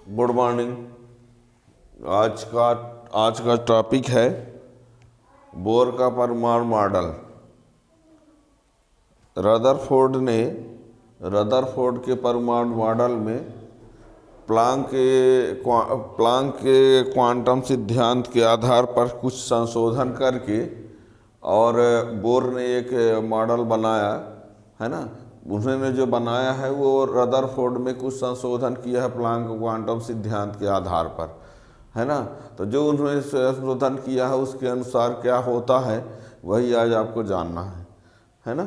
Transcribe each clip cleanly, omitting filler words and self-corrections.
Good morning. आज का topic है बोर का परमाणु मॉडल। रदरफोर्ड के परमाणु मॉडल में प्लांक के क्वांटम सिद्धांत के आधार पर कुछ संशोधन करके और बोर ने एक मॉडल बनाया है ना। उन्होंने जो बनाया है वो रदरफोर्ड में कुछ संशोधन किया है प्लांक क्वांटम सिद्धांत के आधार पर, है ना। तो जो उन्होंने संशोधन किया है उसके अनुसार क्या होता है वही आज आपको जानना है ना।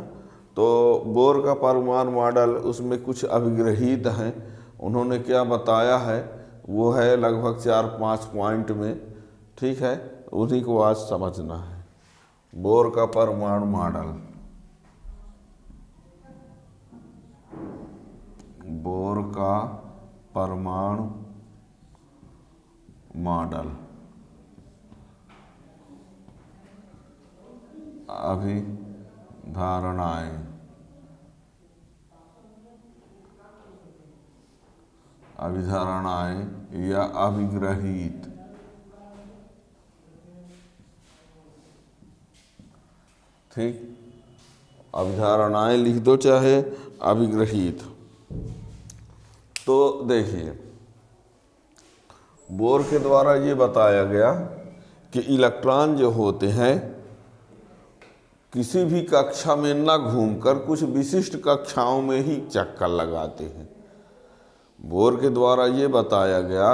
तो बोर का परमाणु मॉडल, उसमें कुछ अभिग्रहित हैं। उन्होंने क्या बताया है वो है लगभग 4-5 पॉइंट में, ठीक है। उन्हीं को आज समझना है। बोर का परमाणु मॉडल, बोर का परमाणु मॉडल, अभिधारणाएं या अभिग्रहित, ठीक। अभिधारणाएं लिख दो चाहे अभिग्रहित। तो देखिए, बोर के द्वारा ये बताया गया कि इलेक्ट्रॉन जो होते हैं किसी भी कक्षा में न घूमकर कुछ विशिष्ट कक्षाओं में ही चक्कर लगाते हैं। बोर के द्वारा ये बताया गया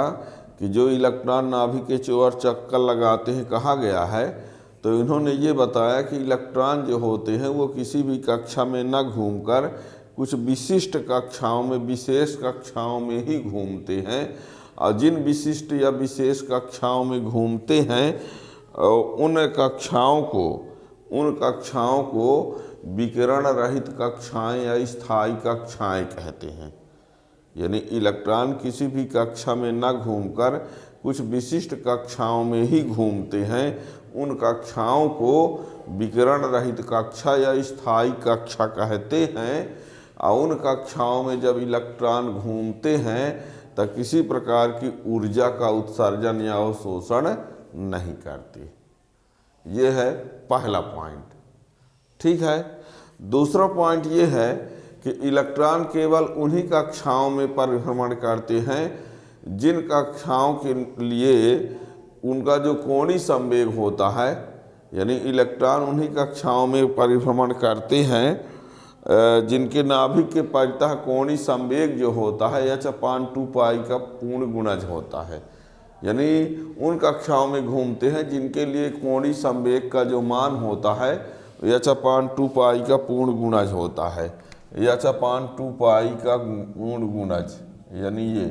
कि जो इलेक्ट्रॉन नाभिक के चौर चक्कर लगाते हैं, कहा गया है। तो इन्होंने ये बताया कि इलेक्ट्रॉन जो होते हैं वो किसी भी कक्षा में न घूमकर कुछ विशिष्ट कक्षाओं में, विशेष कक्षाओं में ही घूमते हैं। और जिन विशिष्ट या विशेष कक्षाओं में घूमते हैं उन कक्षाओं को विकिरण रहित कक्षाएं या स्थायी कक्षाएं कहते हैं। यानी इलेक्ट्रॉन किसी भी कक्षा में न घूमकर कुछ विशिष्ट कक्षाओं में ही घूमते हैं। उन कक्षाओं को विकिरण रहित कक्षा या स्थायी कक्षा कहते हैं। और उन कक्षाओं में जब इलेक्ट्रॉन घूमते हैं तो किसी प्रकार की ऊर्जा का उत्सर्जन या अवशोषण नहीं करते। ये है पहला पॉइंट, ठीक है। दूसरा पॉइंट ये है कि इलेक्ट्रॉन केवल उन्हीं कक्षाओं में परिभ्रमण करते हैं जिन कक्षाओं के लिए उनका जो कोणीय संवेग होता है। यानी इलेक्ट्रॉन उन्हीं कक्षाओं में परिभ्रमण करते हैं जिनके नाभिक के परितः कोणीय संवेग जो होता है h/2π का पूर्ण गुणज होता है। यानी उन कक्षाओं में घूमते हैं जिनके लिए कोणीय संवेग का जो मान होता है h/2π का पूर्ण गुणज होता है। h/2π का पूर्ण गुणज यानी ये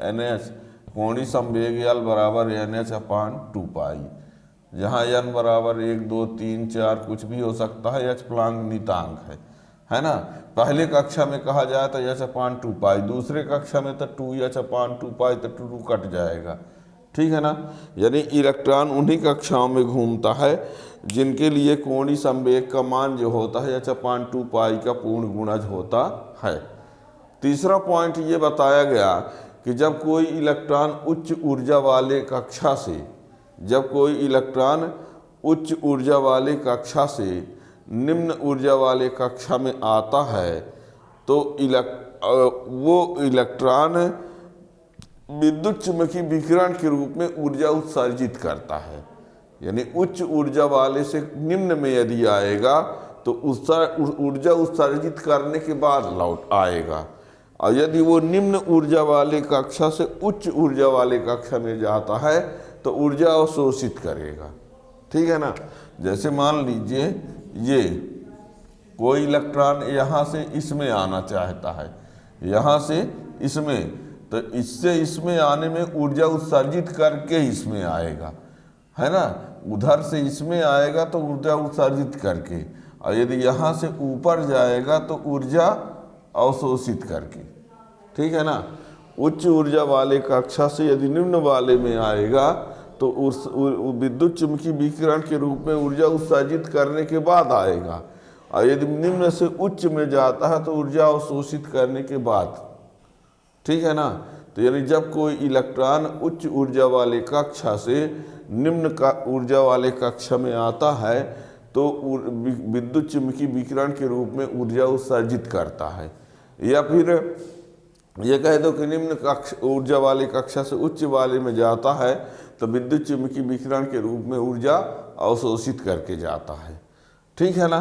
NH, कोणीय संवेग L बराबर NH/2π, जहाँ n बराबर 1, 2, 3, 4 कुछ भी हो सकता है। h प्लांक नियतांक है ना। पहले कक्षा में कहा जाए तो h/2π, दूसरे कक्षा में तो 2h/2π, तो 2 कट जाएगा, ठीक है ना। यानी इलेक्ट्रॉन उन्हीं कक्षाओं में घूमता है जिनके लिए कोणीय संवेग का मान जो होता है h/2π का पूर्ण गुणज होता है। तीसरा पॉइंट ये बताया गया कि जब कोई इलेक्ट्रॉन उच्च ऊर्जा वाले कक्षा से निम्न ऊर्जा वाले कक्षा में आता है तो वो इलेक्ट्रॉन विद्युत चुम्बकीय विकिरण के रूप में ऊर्जा उत्सर्जित करता है। यानी उच्च ऊर्जा वाले से निम्न में यदि आएगा तो ऊर्जा उत्सर्जित करने के बाद लौट आएगा। और यदि वो निम्न ऊर्जा वाले कक्षा से उच्च ऊर्जा वाले कक्षा में जाता है तो ऊर्जा अवशोषित करेगा, ठीक है ना। जैसे मान लीजिए ये कोई इलेक्ट्रॉन यहाँ से इसमें आना चाहता है, यहाँ से इसमें, तो इससे इसमें आने में ऊर्जा उत्सर्जित करके इसमें आएगा, है ना। उधर से इसमें आएगा तो ऊर्जा उत्सर्जित करके, और यदि यहाँ से ऊपर जाएगा तो ऊर्जा अवशोषित करके, ठीक है ना। उच्च ऊर्जा वाले कक्षा से यदि निम्न वाले में आएगा तो उस विद्युत चुम्बकीय विकिरण के रूप में ऊर्जा उत्सर्जित करने के बाद आएगा। और यदि निम्न से उच्च में जाता है तो ऊर्जा अवशोषित करने के बाद, ठीक है ना। तो यानी जब कोई इलेक्ट्रॉन उच्च ऊर्जा वाले कक्षा से निम्न का ऊर्जा वाले कक्षा में आता है तो विद्युत चुम्बकीय विकिरण के रूप में ऊर्जा उत्सर्जित करता है। या फिर ये कह दो कि निम्न ऊर्जा वाली कक्षा से उच्च वाले में जाता है तो विद्युत चुम्बकीय विकिरण के रूप में ऊर्जा अवशोषित करके जाता है। ठीक है ना।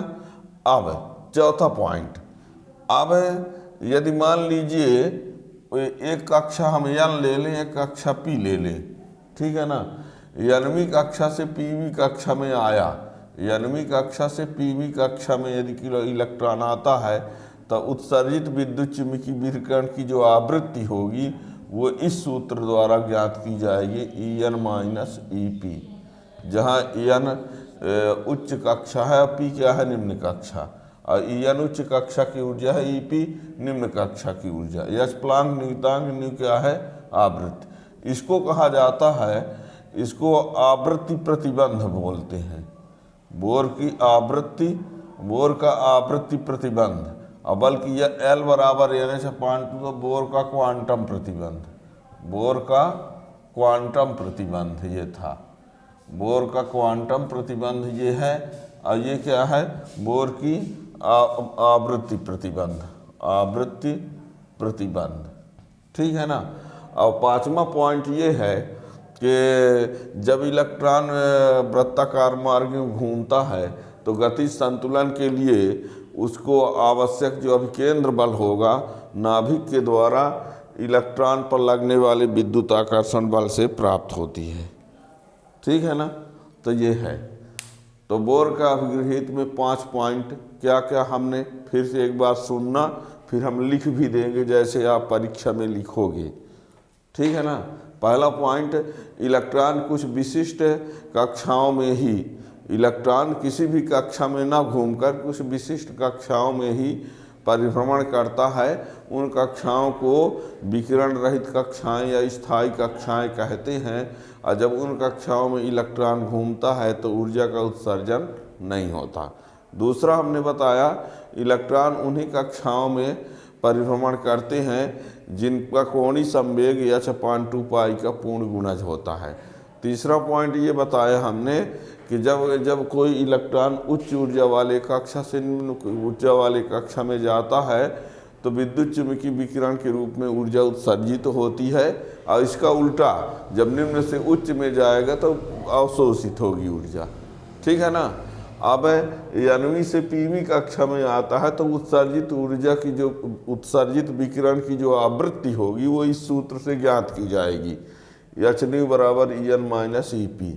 अब चौथा पॉइंट, अब यदि मान लीजिए एक कक्षा हम एन ले लें, एक कक्षा पी ले लें, ठीक है ना। एनवीं कक्षा से पीवी कक्षा में आया, एनवीं कक्षा से पीवी कक्षा में यदि इलेक्ट्रॉन आता है तो उत्सर्जित विद्युत चुम्बकीय विकिरण की जो आवृत्ति होगी वो इस सूत्र द्वारा ज्ञात की जाएगी, En माइनस EP, जहाँ En उच्च कक्षा है और P क्या है, निम्न कक्षा, और En उच्च कक्षा की ऊर्जा है, EP निम्न कक्षा की ऊर्जा। यह प्लांक नियतांक न्यू क्या है, आवृत्ति। इसको कहा जाता है, इसको आवृत्ति प्रतिबंध बोलते हैं। बोर की आवृत्ति, बोर का आवृत्ति प्रतिबंध, और बल्कि यह L बराबर n/2 तो बोर का क्वांटम प्रतिबंध, बोर का क्वांटम प्रतिबंध ये था, बोर का क्वांटम प्रतिबंध ये है। और ये क्या है, बोर की आवृत्ति प्रतिबंध, आवृत्ति प्रतिबंध। ठीक है ना। और पांचवा पॉइंट ये है कि जब इलेक्ट्रॉन वृत्ताकार मार्ग में घूमता है तो गतिज संतुलन के लिए उसको आवश्यक जो अभिकेंद्र बल होगा नाभिक के द्वारा इलेक्ट्रॉन पर लगने वाले विद्युत आकर्षण बल से प्राप्त होती है। ठीक है ना। तो ये है, तो बोर का अभिगृहित में 5 पॉइंट क्या क्या हमने फिर से एक बार सुनना, फिर हम लिख भी देंगे जैसे आप परीक्षा में लिखोगे। ठीक है ना। पहला पॉइंट, इलेक्ट्रॉन कुछ विशिष्ट कक्षाओं में ही, इलेक्ट्रॉन किसी भी कक्षा में ना घूमकर कुछ विशिष्ट कक्षाओं में ही परिभ्रमण करता है। उन कक्षाओं को विकिरण रहित कक्षाएं या स्थायी कक्षाएं कहते हैं। और जब उन कक्षाओं में इलेक्ट्रॉन घूमता है तो ऊर्जा का उत्सर्जन नहीं होता। दूसरा हमने बताया, इलेक्ट्रॉन उन्हीं कक्षाओं में परिभ्रमण करते हैं जिनका कोणीय संवेग h/2 पाई का पूर्ण गुणज होता है। तीसरा पॉइंट ये बताया हमने कि जब कोई इलेक्ट्रॉन उच्च ऊर्जा वाले कक्षा से निम्न ऊर्जा वाले कक्षा में जाता है तो विद्युत चुम्बकीय विकिरण के रूप में ऊर्जा उत्सर्जित होती है, और इसका उल्टा जब निम्न से उच्च में जाएगा तो अवशोषित होगी ऊर्जा। ठीक है ना। अब एनवीं से पीवी कक्षा में आता है तो उत्सर्जित ऊर्जा की जो उत्सर्जित विकिरण की जो आवृत्ति होगी वो इस सूत्र से ज्ञात की जाएगी, hν बराबर En माइनस EP।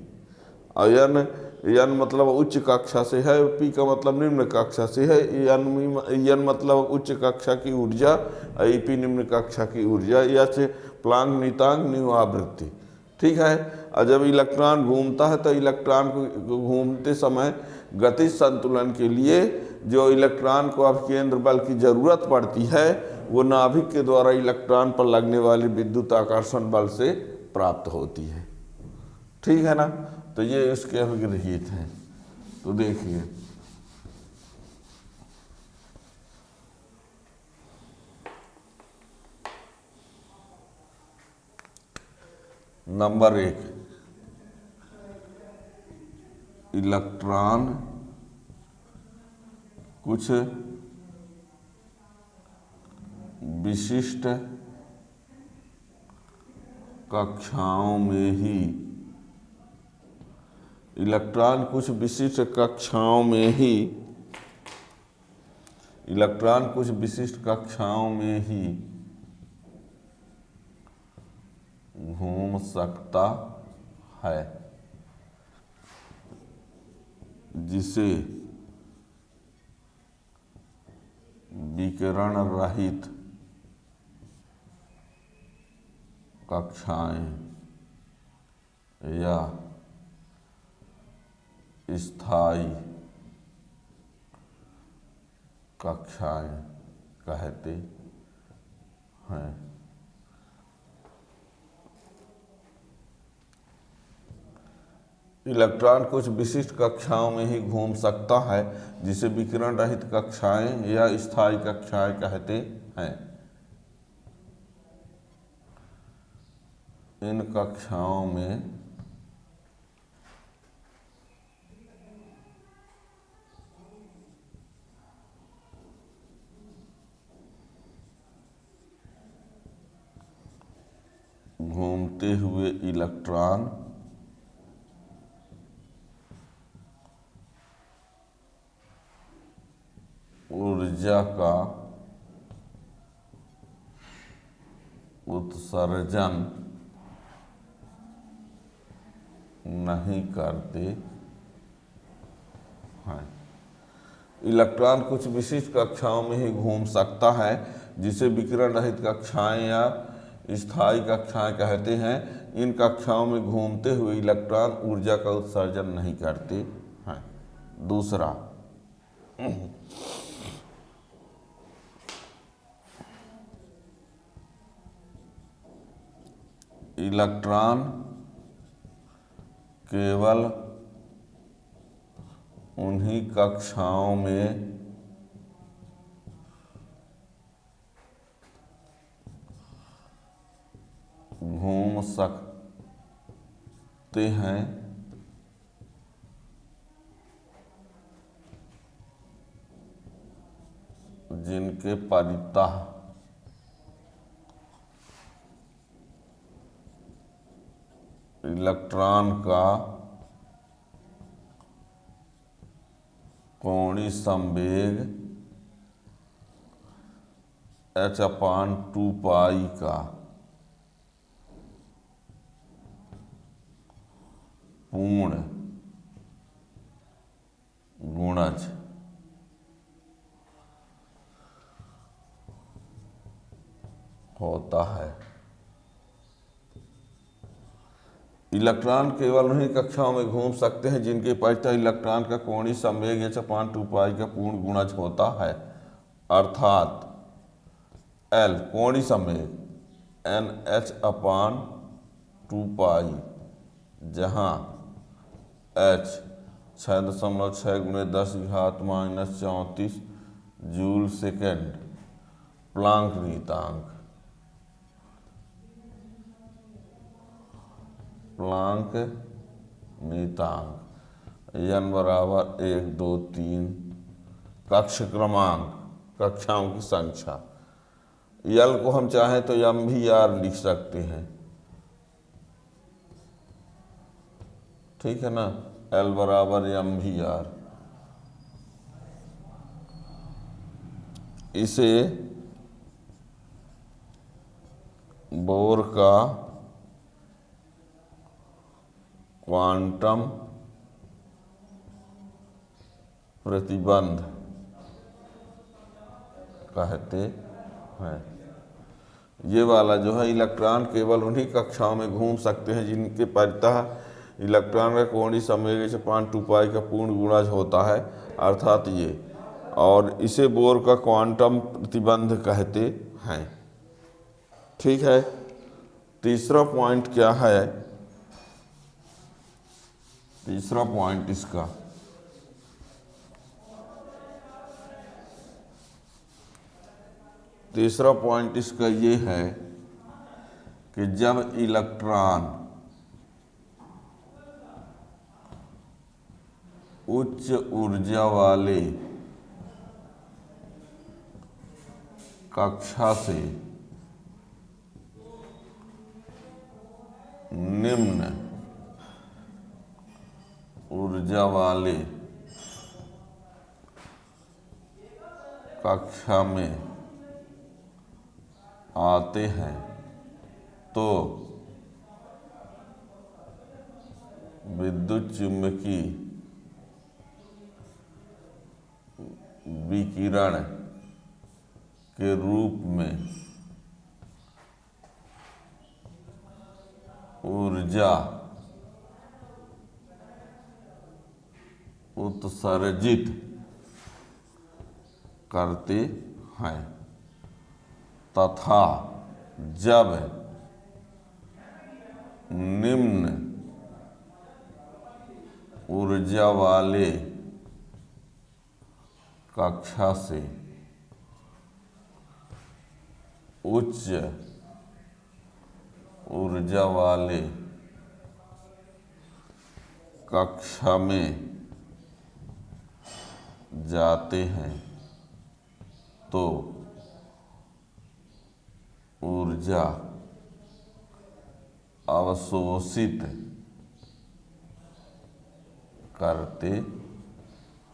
और एन मतलब उच्च कक्षा से है, पी का मतलब निम्न कक्षा से है, एन मतलब उच्च कक्षा की ऊर्जा, EP निम्न कक्षा की ऊर्जा, या प्लांक नियतांक न्यू आवृत्ति। ठीक है। और जब इलेक्ट्रॉन घूमता है तो इलेक्ट्रॉन को घूमते समय गतिज संतुलन के लिए जो इलेक्ट्रॉन को अभिकेंद्र बल की जरूरत पड़ती है वो नाभिक के द्वारा इलेक्ट्रॉन पर लगने वाले विद्युत आकर्षण बल से प्राप्त होती है। ठीक है ना। तो ये इसके अभिगृहित हैं। तो देखिए, नंबर 1, इलेक्ट्रॉन कुछ विशिष्ट कक्षाओं में ही, इलेक्ट्रॉन कुछ विशिष्ट कक्षाओं में ही, इलेक्ट्रॉन कुछ विशिष्ट कक्षाओं में ही घूम सकता है जिसे विकिरण रहित कक्षाएं या स्थायी कक्षाएं कहते हैं। इलेक्ट्रॉन कुछ विशिष्ट कक्षाओं में ही घूम सकता है जिसे विकिरण रहित कक्षाएं या स्थायी कक्षाएं कहते हैं। इन कक्षाओं में घूमते हुए इलेक्ट्रॉन ऊर्जा का उत्सर्जन नहीं करते हैं। इलेक्ट्रॉन कुछ विशिष्ट कक्षाओं में ही घूम सकता है, जिसे विकिरण रहित कक्षाएं या स्थायी कक्षाएं कहते हैं। इन कक्षाओं में घूमते हुए इलेक्ट्रॉन ऊर्जा का उत्सर्जन नहीं करते हैं। दूसरा, इलेक्ट्रॉन केवल उन्हीं कक्षाओं में घूम सकते हैं जिनके परितः इलेक्ट्रॉन का कोणीय संवेग h/2π का पूर्ण गुणज होता है। इलेक्ट्रॉन केवल उन्हीं कक्षाओं में घूम सकते हैं जिनके परितः इलेक्ट्रॉन का कोणीय संवेग h/2π का पूर्ण गुणज होता है। अर्थात L कोणीय संवेग nh/2π, जहाँ h 6.6 × 10⁻⁻34 जूल सेकेंड प्लांक नियतांक, n बराबर 1 2 3 कक्ष क्रमांक, कक्षाओं की संख्या। L को हम चाहें तो MVR लिख सकते हैं, ठीक है ना। L बराबर MVR। इसे बोर का क्वांटम प्रतिबंध कहते हैं। ये वाला जो है, इलेक्ट्रॉन केवल उन्हीं कक्षाओं में घूम सकते हैं जिनके परितः इलेक्ट्रॉन का कोणीय संवेग h/2π का पूर्ण गुणज होता है, अर्थात ये, और इसे बोर का क्वांटम प्रतिबंध कहते हैं। ठीक है। तीसरा पॉइंट क्या है? तीसरा पॉइंट इसका ये है कि जब इलेक्ट्रॉन उच्च ऊर्जा वाले कक्षा से निम्न ऊर्जा वाले कक्षा में आते हैं तो विद्युत चुम्बकीय विकिरण के रूप में ऊर्जा उत्सर्जित करते हैं तथा जब निम्न ऊर्जा वाले कक्षा से उच्च ऊर्जा ऊर्जा वाले कक्षा में जाते हैं तो ऊर्जा अवशोषित करते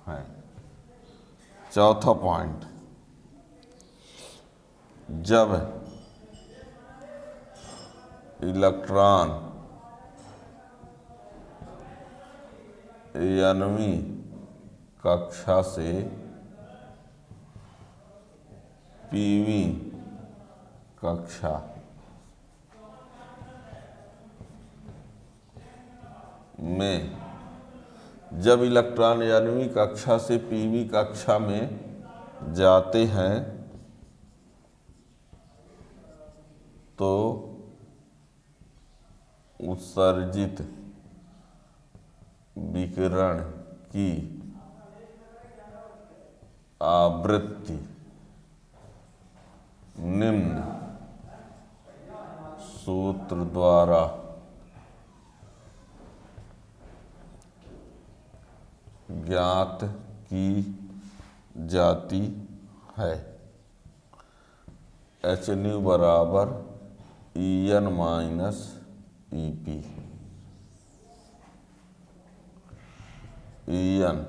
हैं। चौथा पॉइंट, जब इलेक्ट्रॉन यानवी कक्षा से पीवी कक्षा में, जब इलेक्ट्रॉन यानवी कक्षा से पीवी कक्षा में जाते हैं तो उत्सर्जित विकिरण की आवृत्ति निम्न सूत्र द्वारा ज्ञात की जाती है। एच न्यू बराबर EN माइनस EP। EN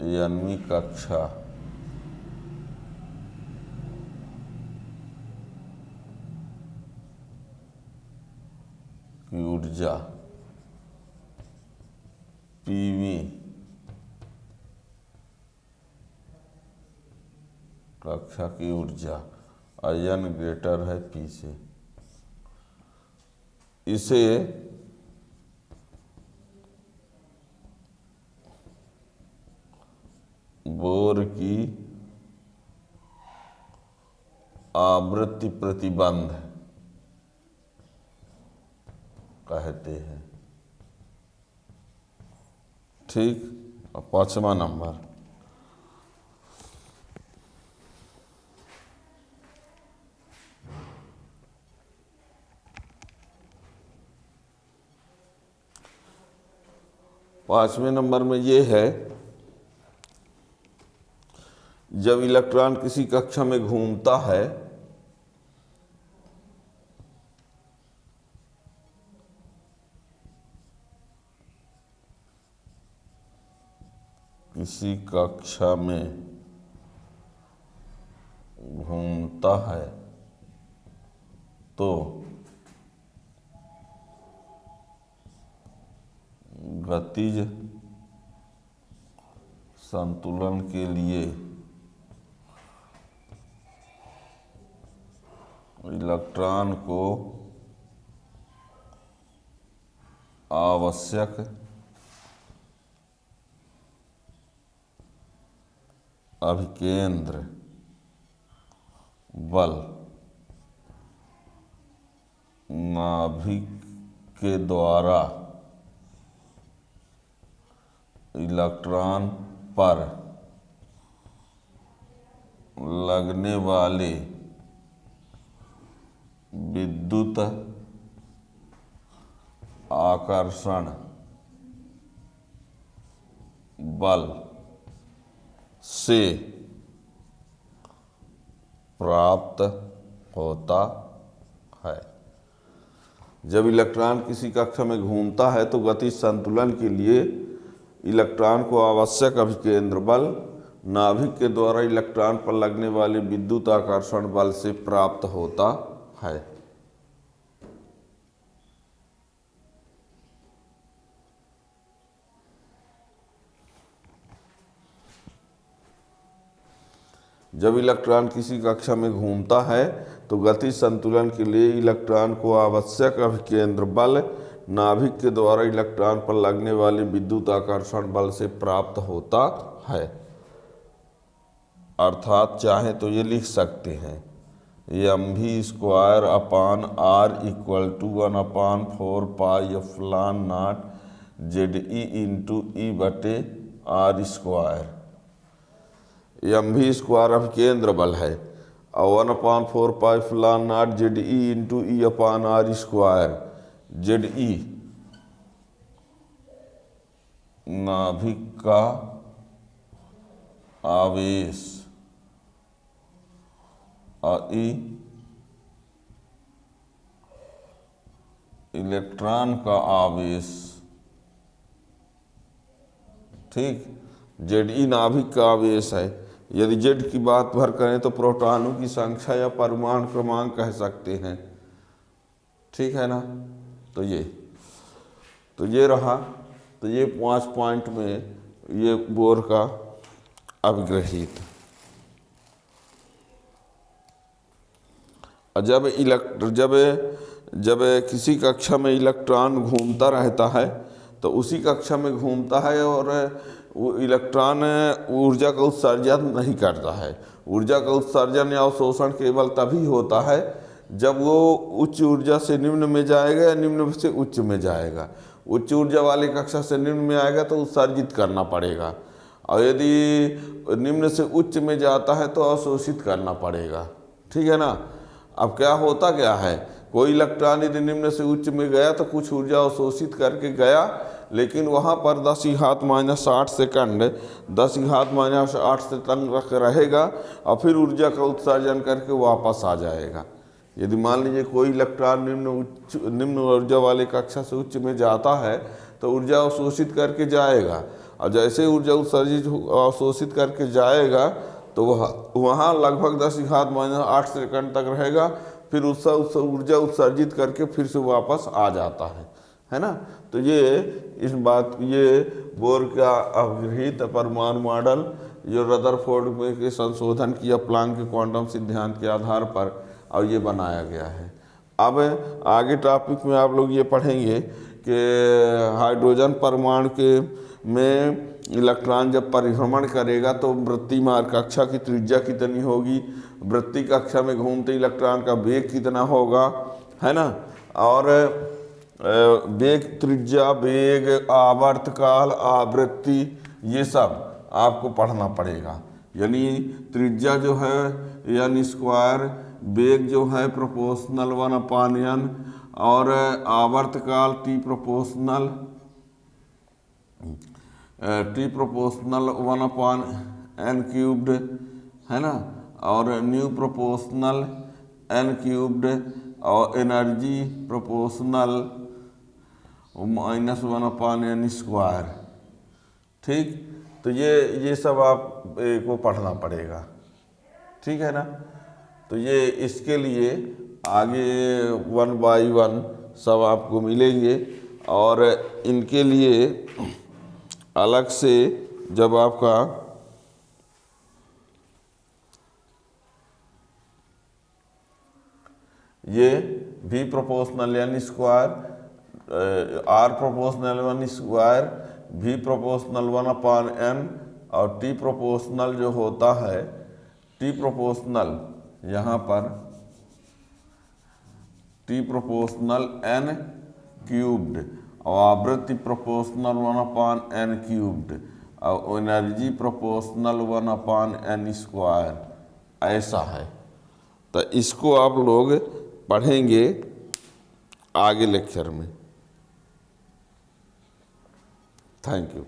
यानवी कक्षा की ऊर्जा पीवी कक्षा की ऊर्जा आयन ग्रेटर है P से। इसे बोर की आवृत्ति प्रतिबंध कहते हैं। ठीक। और 5वां नंबर, पांचवें नंबर में ये है, जब इलेक्ट्रॉन किसी कक्षा में घूमता है किसी कक्षा में घूमता है तो गतिज संतुलन के लिए इलेक्ट्रॉन को आवश्यक अभिकेंद्र बल नाभिक के द्वारा इलेक्ट्रॉन पर लगने वाले विद्युत आकर्षण बल से प्राप्त होता है। जब इलेक्ट्रॉन किसी कक्षा में घूमता है तो गतिज संतुलन के लिए इलेक्ट्रॉन को आवश्यक अभिकेंद्र बल नाभिक के द्वारा इलेक्ट्रॉन पर लगने वाले विद्युत आकर्षण बल से प्राप्त होता है। जब इलेक्ट्रॉन किसी कक्षा में घूमता है तो गतिज संतुलन के लिए इलेक्ट्रॉन को आवश्यक अभिकेंद्र बल नाभिक के द्वारा इलेक्ट्रॉन पर लगने वाले विद्युत आकर्षण बल से प्राप्त होता है। अर्थात चाहे तो ये लिख सकते हैं mv² upon r equal to 1/4 pi epsilon naught ZE into E/r²। mv² अभिकेंद्र बल है और 1/4πε0 ZE इंटू E/r²। ZE नाभिक का आवेश और E इलेक्ट्रॉन का आवेश। ठीक, ZE नाभिक का आवेश है। यदि Z की बात भर करें तो प्रोटॉनों की संख्या या परमाणु क्रमांक कह सकते हैं। ठीक है ना। तो ये रहा। तो ये 5 पॉइंट में ये बोर का अभिग्रहित। जब किसी कक्षा में इलेक्ट्रॉन घूमता रहता है तो उसी कक्षा में घूमता है और वो इलेक्ट्रॉन ऊर्जा का उत्सर्जन नहीं करता है। ऊर्जा का उत्सर्जन या अवशोषण केवल तभी होता है जब वो उच्च ऊर्जा से निम्न में जाएगा या निम्न से उच्च में जाएगा। उच्च ऊर्जा वाली कक्षा से निम्न में आएगा तो उत्सर्जित करना पड़ेगा, और यदि निम्न से उच्च में जाता है तो अवशोषित करना पड़ेगा। ठीक है ना। अब क्या होता क्या है, कोई इलेक्ट्रॉन यदि निम्न से उच्च में गया तो कुछ ऊर्जा अवशोषित करके गया, लेकिन वहाँ पर 10⁻⁸ सेकंड 10⁻⁸ से तक रहेगा और फिर ऊर्जा का उत्सर्जन करके वापस आ जाएगा। यदि मान लीजिए कोई इलेक्ट्रॉन निम्न ऊर्जा वाले कक्षा से उच्च में जाता है तो ऊर्जा अवशोषित करके जाएगा, और जैसे ऊर्जा उत्सर्जित अवशोषित करके जाएगा तो वहाँ लगभग 10⁻⁸ सेकंड तक रहेगा, फिर उससे ऊर्जा उत्सर्जित करके फिर से वापस आ जाता है ना। तो ये बोर का अभिग्रहित परमाणु मॉडल जो रदरफोर्ड के संशोधन किया प्लांक के क्वांटम सिद्धांत के आधार पर, और ये बनाया गया है। अब आगे टॉपिक में आप लोग ये पढ़ेंगे कि हाइड्रोजन परमाणु में इलेक्ट्रॉन जब परिभ्रमण करेगा तो वृत्ति मार्ग कक्षा की त्रिज्या कितनी होगी, वृत्ति कक्षा में घूमते इलेक्ट्रॉन का वेग कितना होगा, है ना। और वेग, त्रिज्या, वेग, आवर्तकाल, आवृत्ति, ये सब आपको पढ़ना पड़ेगा। यानी त्रिज्या जो है n स्क्वायर, वेग जो है प्रोपोर्शनल 1/n, और आवर्तकाल T प्रोपोर्शनल 1/n³, है ना, और न्यू प्रोपोर्शनल n³, और एनर्जी प्रोपोर्शनल -1/n²। ठीक, तो ये सब आप को पढ़ना पड़ेगा। ठीक है ना। तो ये इसके लिए आगे 1 बाय 1 सब आपको मिलेंगे, और इनके लिए अलग से जब आपका ये V proportional n², R proportional 1², V proportional 1/n, और T प्रोपोर्शनल जो होता है, T प्रोपोर्शनल यहाँ पर T प्रोपोर्शनल n³, और आवृत्ति प्रोपोर्शनल 1/n³, और एनर्जी प्रोपोर्शनल 1/n²। ऐसा है। तो इसको आप लोग पढ़ेंगे आगे लेक्चर में। Thank you.